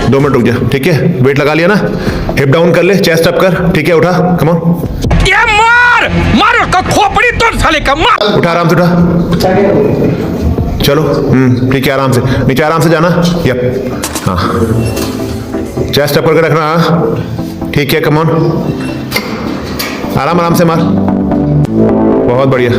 दो मिनट रुक जा, ठीक है? वेट लगा लिया ना? हिप डाउन कर ले, चेस्ट अप कर, ठीक है? उठा, कम ऑन। ये मार का खोपड़ी तोड़ साले का, मार। उठा, आराम से उठा। चलो, ठीक है, आराम से नीचे, आराम से जाना। यप, हाँ, चेस्ट अप करके रखना, हाँ, ठीक है, कम ऑन, आराम से मार, बहुत बढ़िया।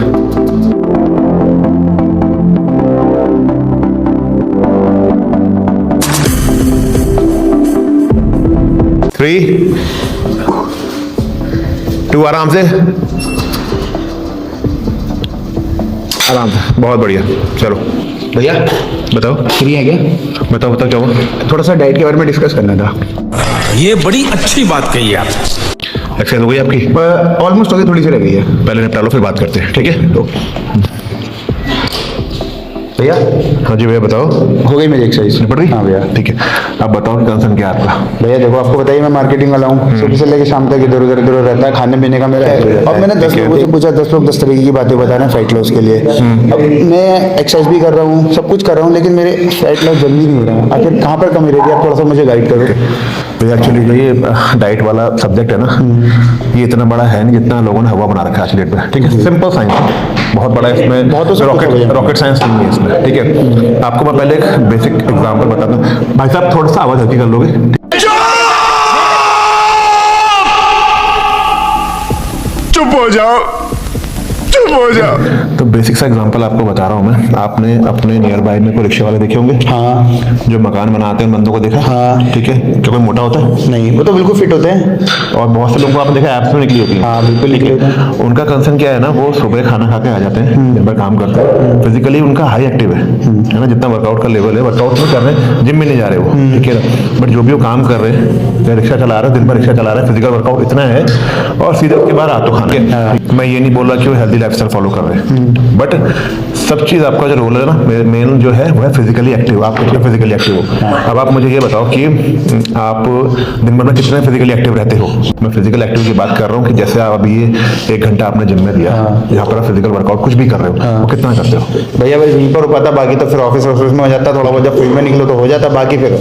थ्री, टू, आराम से, बहुत बढ़िया। चलो भैया बताओ, फ्री है क्या? बताओ क्या हुआ? थोड़ा सा डाइट के बारे में डिस्कस करना था। ये बड़ी अच्छी बात कही आप। एक्सरसाइज हो गई आपकी? ऑलमोस्ट हो गई, थोड़ी सी रह गई है। पहले निपटा लो, फिर बात करते हैं, ठीक है? भैया हाँ जी भैया, बताओ। हो गई मेरी एक्सरसाइज, निपट गई? हाँ भैया। ठीक है, अब बताओ कंसर्न क्या है आपका? भैया देखो, आपको बताइए मैं मार्केटिंग वाला हूँ, सुबह से लेकर शाम तक इधर उधर रहता है, खाने पीने का मेरा है। अब मैंने 10 लोगों से पूछा, 10 लोग 10 तरीके की बातें बता रहे हैं फैट लॉस के लिए। अब मैं एक्सरसाइज भी कर रहा हूँ, सब कुछ कर रहा हूँ, लेकिन मेरे फैट लॉस जल्दी नहीं हो रहा है। आखिर कहाँ पर कमी रहती है? आप थोड़ा सा मुझे गाइड करो। तो एक्चुअली जो ये डाइट वाला सब्जेक्ट है ना, ये इतना बड़ा है नहीं जितना लोगों ने हवा बना रखा है आज की डेट में, ठीक है? सिंपल साइंस है, बहुत बड़ा है इसमें, बहुत रॉकेट साइंस नहीं है इसमें, ठीक है? आपको मैं पहले एक बेसिक एग्जांपल बताता हूँ। भाई साहब थोड़ा सा आवाज हल्की कर लोगे? चुप हो जाओ। तो बेसिक सा एग्जांपल आपको बता रहा हूँ मैं। आपने अपने नियर बाय में कोई रिक्शा वाले देखे होंगे? हाँ। जो मकान बनाते हैं, बंदों को देखा? हाँ। ठीक है, जो कोई मोटा होता है? नहीं, वो तो बिल्कुल फिट होते हैं। और बहुत से लोगों को आपने देखा एप्स में निकली होती है। हाँ, बिल्कुल निकले होते हैं। उनका कंसर्न क्या है ना, वो सुबह खाना खा के आ जाते हैं, दिन भर काम करते हैं, फिजिकली उनका हाई एक्टिव है ना, जितना वर्कआउट का लेवल है, वर्कआउट नहीं कर रहे हैं, जिम में नहीं जा रहे वो, ठीक है ना? बट जो भी वो काम कर रहे हैं, रिक्शा चला रहे हैं, दिन भर रिक्शा चला रहे हैं, फिजिकल वर्कआउट इतना है, और सीधे उसके बाद रातों खाना। मैं ये नहीं बोल रहा कि वो हेल्दी लाइफस्टाइल फॉलो कर रहे हैं, बट सब चीज आपका जो रोल है ना, मेन जो है वो है फिजिकली एक्टिव। आप कितने फिजिकली एक्टिव हो? अब आप मुझे ये बताओ कि आप दिन भर में कितने फिजिकली एक्टिव रहते हो? मैं फिजिकल एक्टिव की बात कर रहा हूँ कि जैसे आप अभी ये 1 घंटा आपने जिम में दिया, यहाँ पर आप फिजिकल वर्कआउट कुछ भी कर रहे हो, वो कितना करते हो? भैया बस यहीं पर हो पाता, बाकी तो फिर ऑफिस में हो जाता, थोड़ा बहुत जब फील्ड में निकलो तो हो जाता, बाकी फिर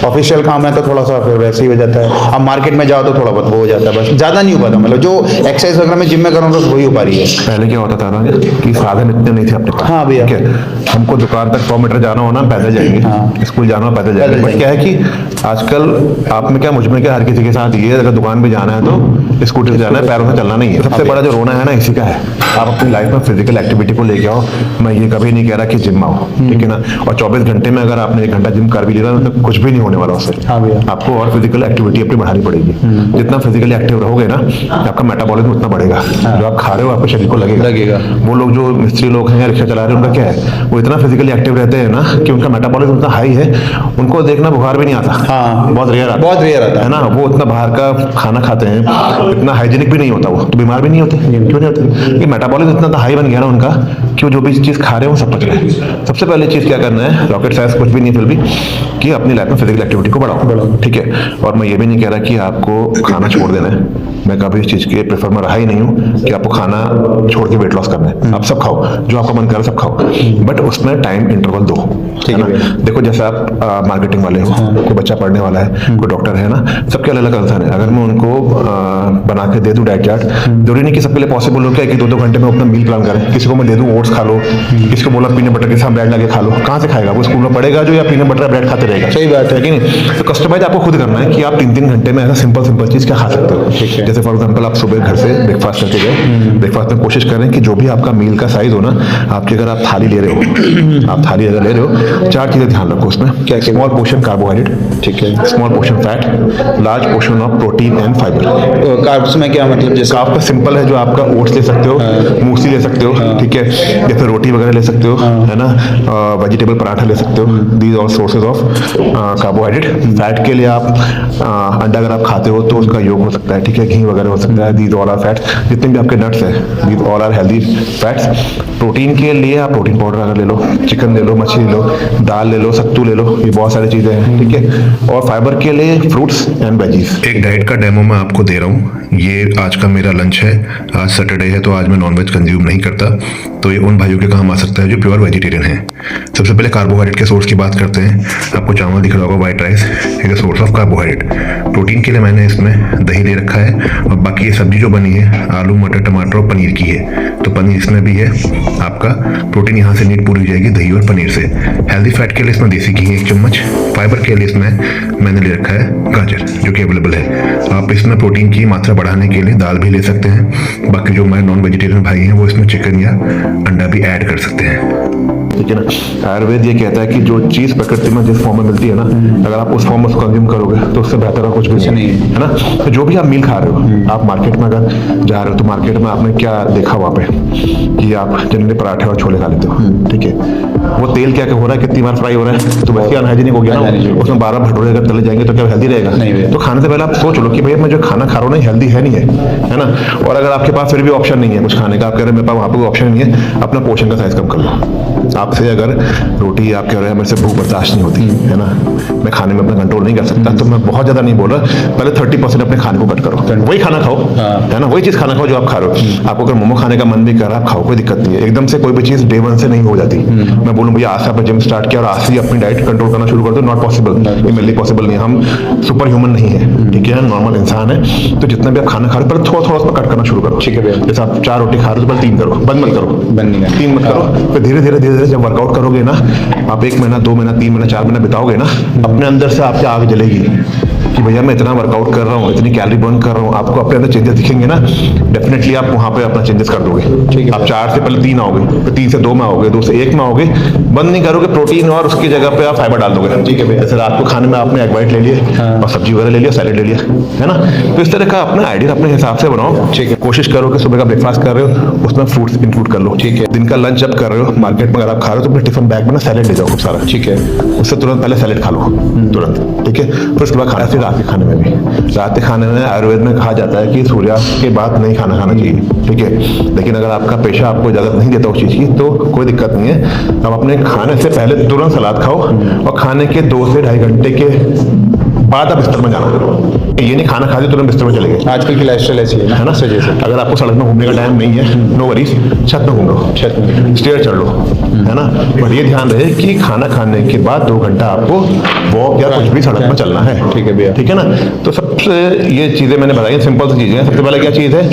ऑफिशियल काम है तो थोड़ा सा फिर वैसे ही हो जाता है। अब मार्केट में जाओ तो थोड़ा बहुत वो हो जाता है, बस ज्यादा नहीं हो पाता। मतलब जो एक्सरसाइज वगैरह में जिम में कर रहा हूँ बस वही हो पा रही है। पहले क्या होता था ना कि साधन इतने नहीं थे अपने पास। हाँ भैया, ठीक है, हमको दुकान तक 100 मीटर जाना हो ना, पैदल जाएंगे, स्कूल जाना हो पैदल जाएंगे। बट क्या है कि आजकल आप में क्या, मुझ में क्या, हर किसी के साथ ये, अगर दुकान पे जाना है तो स्कूटी से जाना है, पैरों से चलना नहीं है। सबसे बड़ा जो रोना है ना इसी का है। आप अपनी लाइफ में फिजिकल एक्टिविटी को लेके आओ। मैं ये कभी नहीं कह रहा कि जिम आओ, ठीक है ना? और 24 घंटे में अगर आपने 1 घंटा जिम कर भी लिया तो कुछ भी नहीं होने वाला उससे। आपको और फिजिकल एक्टिविटी अपनी बढ़ानी पड़ेगी। जितना फिजिकली एक्टिव रहोगे ना, आपका मेटाबॉलिज्म उतना बढ़ेगा। जो आप खा रहे हो आपके शरीर को लगेगा। वो लोग जो मिस्त्री लोग हैं या रिक्शा चला रहे हैं, उनका क्या है, वो इतना फिजिकली एक्टिव रहते हैं ना कि उनका मेटाबॉलिज्म इतना हाई है, उनको देखना बुखार भी नहीं आता। हाँ, बहुत रेयर आता है ना। वो इतना बाहर का खाना खाते हैं, इतना हाइजीनिक भी नहीं होता, वो तो बीमार भी नहीं होते। क्यों नहीं होते? कि मेटाबॉलिज्म इतना हाई बन गया ना उनका कि वो जो भी चीज खा रहे हैं वो सब पच रहा है। सबसे पहले चीज क्या करना है, रॉकेट साइंस कुछ भी नहीं फिर भी, कि अपनी लाइफ में फिजिकल एक्टिविटी को बढ़ाओ, ठीक है? और मैं ये भी नहीं कह रहा कि आपको खाना छोड़ देना है। मैं कभी इस चीज के प्रेफर में रहा ही नहीं हूँ कि आपको खाना छोड़ के वेट लॉस करना है। आप सब खाओ, जो आपका मन करे सब खाओ, बट उसमें टाइम इंटरवल दो, ठीक है? देखो जैसे आप मार्केटिंग वाले हो, कोई बच्चा पढ़ने वाला है, कोई डॉक्टर है ना, सबके अलग अलग कंसर्न है। अगर मैं उनको बना के दे दूं डाइट चार्ट, जरूरी नहीं कि सबके लिए पॉसिबल हो क्या कि 2-2 घंटे में अपना मील प्लान करें। किसी को मैं दे दूं ओट्स खा लो, किसी को बोला पीनट बटर के साथ ब्रेड लगे खा लो, कहाँ से खाएगा वो? स्कूल में पढ़ेगा जो, या पीनट बटर ब्रेड खाते रहेगा? सही बात है कि नहीं? तो कस्टमाइज आपको खुद करना है कि आप 3-3 घंटे में ऐसा सिंपल चीज क्या खा सकते हो। जैसे फॉर एग्जाम्पल आप सुबह घर से ब्रेकफास्ट करके गए, ब्रेकफास्ट में कोशिश करें कि जो भी आपका मील का साइज हो ना, आपकी अगर आप थाली ले रहे हो, आप थाली अगर ले रहे हो, 4 चीजें ध्यान रखो उसमें। क्या? स्मॉल पोर्शन कार्बोहाइड्रेट, ठीक है, small portion fat, large portion of protein and fibre. Carbs में क्या मतलब? जैसे आपका सिंपल है, जो आपका ओट्स ले सकते हो, मूसली ले सकते हो, ठीक है, या फिर रोटी वगैरह ले सकते हो, है ना, वेजिटेबल पराठा ले सकते हो। These all sources of carbohydrate. Fat के लिए आप अंडा अगर आप खाते हो तो उसका योग हो सकता है, ठीक है, घी वगैरह हो सकता है। These all are fats. जितने भी आपके नट्स हैं, these all are healthy fats. Protein के लिए आप प्रोटीन पाउडर अगर ले लो, चिकन ले लो, मछली ले लो, दाल ले लो, सत्तू ले लो, ये बहुत सारी चीजें हैं, ठीक है। और फाइबर के लिए फ्रूट्स एंड वेजीज। एक डाइट का डेमो मैं आपको दे रहा हूँ। ये आज का मेरा लंच है। आज सैटरडे है तो आज मैं नॉनवेज कंज्यूम नहीं करता, तो ये उन भाइयों के काम आ सकता है जो प्योर वेजिटेरियन हैं। सबसे पहले कार्बोहाइड्रेट के सोर्स की बात करते हैं। आपको चावल दिख रहा होगा, white rice is a source of carbohydrate. Protein के लिए मैंने इसमें दही ले रखा है, और बाकी ये सब्जी जो बनी है आलू मटर टमाटर और पनीर की है, तो पनीर इसमें भी है। आपका प्रोटीन यहाँ से नीड पूरी हो जाएगी दही और पनीर से। हेल्दी फैट के लिए इसमें देसी घी 1 चम्मच। फाइबर के लिए इसमें मैंने ले रखा है गाजर, जो कि अवेलेबल है। आप इसमें प्रोटीन की मात्रा बढ़ाने के लिए दाल भी ले सकते हैं। बाकी जो हमारे नॉन वेजिटेरियन भाई हैं वो इसमें चिकन या अंडा भी ऐड कर सकते हैं। ठीक है ना। आयुर्वेद ये कहता है कि जो चीज़ प्रकृति में जिस फॉर्म में मिलती है ना, अगर आप उस फॉर्म में उसको कंज्यूम करोगे तो उससे बेहतर और कुछ भी नहीं है ना। तो जो भी आप मील खा रहे हो, आप मार्केट में अगर जा रहे हो तो मार्केट में आपने क्या देखा वहाँ पे कि आप जनरली पराठे और छोले खा लेते हो, ठीक है। वो तेल क्या क्या हो रहा है, कितनी बार फ्राई हो रहा है, तो वैसे अनहाइजीनिक हो गया ना। उसमें 12 भटूरे अगर तले जाएंगे तो क्या हेल्दी रहेगा? तो खाने से पहले आप सोच लो कि भैया मैं जो खाना खा रहा हूँ ना हेल्दी है नहीं है ना। और अगर आपके पास फिर भी ऑप्शन नहीं है कुछ खाने का, आप कह रहे हैं मेरे पास वहाँ पे कोई ऑप्शन नहीं है, अपना पोर्शन का साइज कम कर लो। आपसे अगर रोटी आप कह रहे हैं मेरे से भूख बर्दाश्त नहीं होती है ना, मैं खाने में अपना कंट्रोल नहीं कर सकता, तो मैं बहुत ज्यादा नहीं बोल रहा, पहले 30% अपने खाने को कट करो। वही खाना खाओ, है ना, वही चीज खाना खाओ जो आप खा रहे हो। आपको अगर मोमो खाने का मन भी कर रहा है, आप खाओ, कोई दिक्कत नहीं है। एकदम से कोई भी चीज डे 1 से नहीं हो जाती। मैं बोलूँ भैया आज से आपने जिम स्टार्ट किया और आज से अपनी डाइट कंट्रोल करना शुरू कर दो, नॉट पॉसिबल, इमीडिएटली पॉसिबल नहीं। हम सुपर ह्यूमन नहीं है, ठीक है, नॉर्मल इंसान है। तो जितना भी आप खाना खा रहे हो पहले थोड़ा थोड़ा उसमें कट करना शुरू करो, ठीक है। जैसे आप 4 रोटी खा रहे हो तो पहले 3 करो, बंद मत करो, 3 मत करो। फिर धीरे धीरे जब वर्कआउट करोगे ना, आप 1 महीना 2 महीना 3 महीना 4 महीना बिताओगे ना, अपने अंदर से आपके आग जलेगी कि भैया मैं इतना वर्कआउट कर रहा हूँ, इतनी कैलोरी बर्न कर रहा हूँ। आपको अपने अंदर चेंजेस दिखेंगे ना, डेफिनेटली आप वहाँ पे अपना चेंजेस कर दोगे, ठीक है। आप 4 से पहले 3 आओगे, फिर 3 से 2 में आओगे, 2 से 1 में आओगे। बंद नहीं करोगे प्रोटीन, और उसकी जगह पे आप फाइबर डाल दोगे, ठीक है। जैसे रात को खाने में आपने एग वाइट ले लिया और सब्जी वगैरह ले लिया, सैलेड ले लिया, है ना। तो इस तरह का अपना आइडिया अपने हिसाब से बनाओ, ठीक है। कोशिश करो कि सुबह का ब्रेकफास्ट कर रहे हो उसमें फ्रूट्स इंक्लूड कर लो, ठीक है। दिन का लंच जब कर रहे हो मार्केट में अगर आप खा रहे हो तो अपने टिफिन बैग में ना सैलेड ले जाओ खूब सारा, ठीक है। उससे तुरंत पहले सैलेड खा लो तुरंत, ठीक है। फिर उसके बाद खाना, फिर रात के खाने में भी, रात के खाने में आयुर्वेद में कहा जाता है कि सूर्यास्त के बाद नहीं खाना खाना चाहिए, ठीक है। लेकिन अगर आपका पेशा आपको इजाजत नहीं देता उस चीज़ की तो कोई दिक्कत नहीं है। आप अपने खाने से पहले तुरंत सलाद खाओ, और खाने के 2 से 2.5 घंटे के बाद आप बिस्तर में जाना करो। ये नहीं खाना खा के तुरंत बिस्तर में चले गए। आजकल की लाइफस्टाइल ऐसी है ना, सही से। अगर आपको सड़क में घूमने का टाइम नहीं है, नो वरीज, छत में घूम लो, छत में स्टेयर चढ़ लो, है ना। पर ये ध्यान रहे कि खाना खाने के बाद 2 घंटा आपको वॉक या कुछ भी सड़क में चलना है, ठीक है भैया, ठीक है ना। तो सबसे ये चीजें मैंने बताई, सिंपल सी चीजें हैं। सबसे पहले क्या चीज है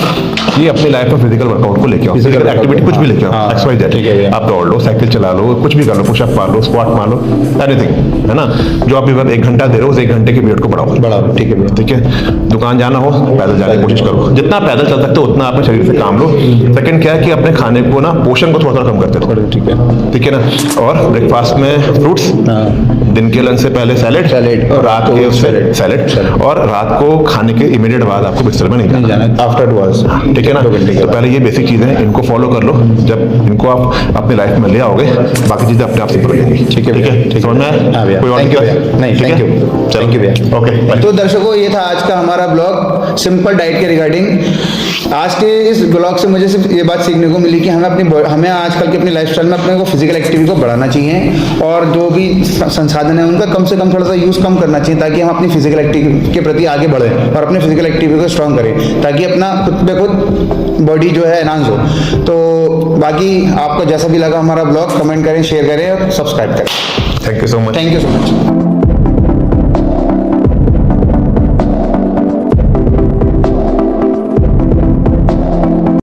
कि अपनी लाइफ में फिजिकल वर्कआउट को लेके आओ, फिजिकल एक्टिविटी कुछ भी लेके आओ, एक्सरसाइज, ठीक है। आप दौड़ लो, साइकिल चला लो, कुछ भी कर लो, पुशअप मार लो, स्क्वाट मार लो, एनीथिंग, है ना। जो आप 1 घंटा दे रहे हो उस 1 घंटे के पीरियड को बढ़ाओ, ठीक है भैया, ठीक है। दुकान जाना हो पैदल जाने की कोशिश करो, जितना पैदल चल सकते हो उतना अपने शरीर से काम लो। सेकंड क्या है कि अपने खाने को ना पोषण को थोड़ा थोड़ा कम करते रहो, ठीक है ना। और ब्रेकफास्ट में फ्रूट्स, दिन के लंच से पहले सैलेड, और रात के उससे सैलेड, और रात को खाने के इमीडिएट बाद आपको बिस्तर में नहीं जाना, आफ्टर 2 आवर्स, ठीक है ना। तो पहले ये बेसिक चीजें हैं, इनको फॉलो कर लो। जब इनको आप अपनी लाइफ में ले आओगे बाकी चीजें अपने आप से हो जाएंगी, ठीक है भैया। समझ में आया? कोई और नहीं, थैंक यू भैया, ओके। तो दर्शकों ये था आज का हमारा ब्लॉग सिंपल डाइट के रिगार्डिंग। आज के इस ब्लॉग से मुझे सिर्फ ये बात सीखने को मिली कि हमें आजकल की अपनी लाइफस्टाइल में अपने को फिजिकल एक्टिविटी को बढ़ाना चाहिए, और जो भी संसाधन है उनका कम से कम थोड़ा सा यूज कम करना चाहिए, ताकि हम अपनी फिजिकल एक्टिविटी के प्रति आगे बढ़ें और अपने फिजिकल एक्टिविटी को स्ट्रॉन्ग करें, ताकि अपना खुद पे खुद बॉडी जो है एनहांस हो। तो बाकी आपको जैसा भी लगा हमारा ब्लॉग, कमेंट करें, शेयर करें और सब्सक्राइब करें। Thank you so much.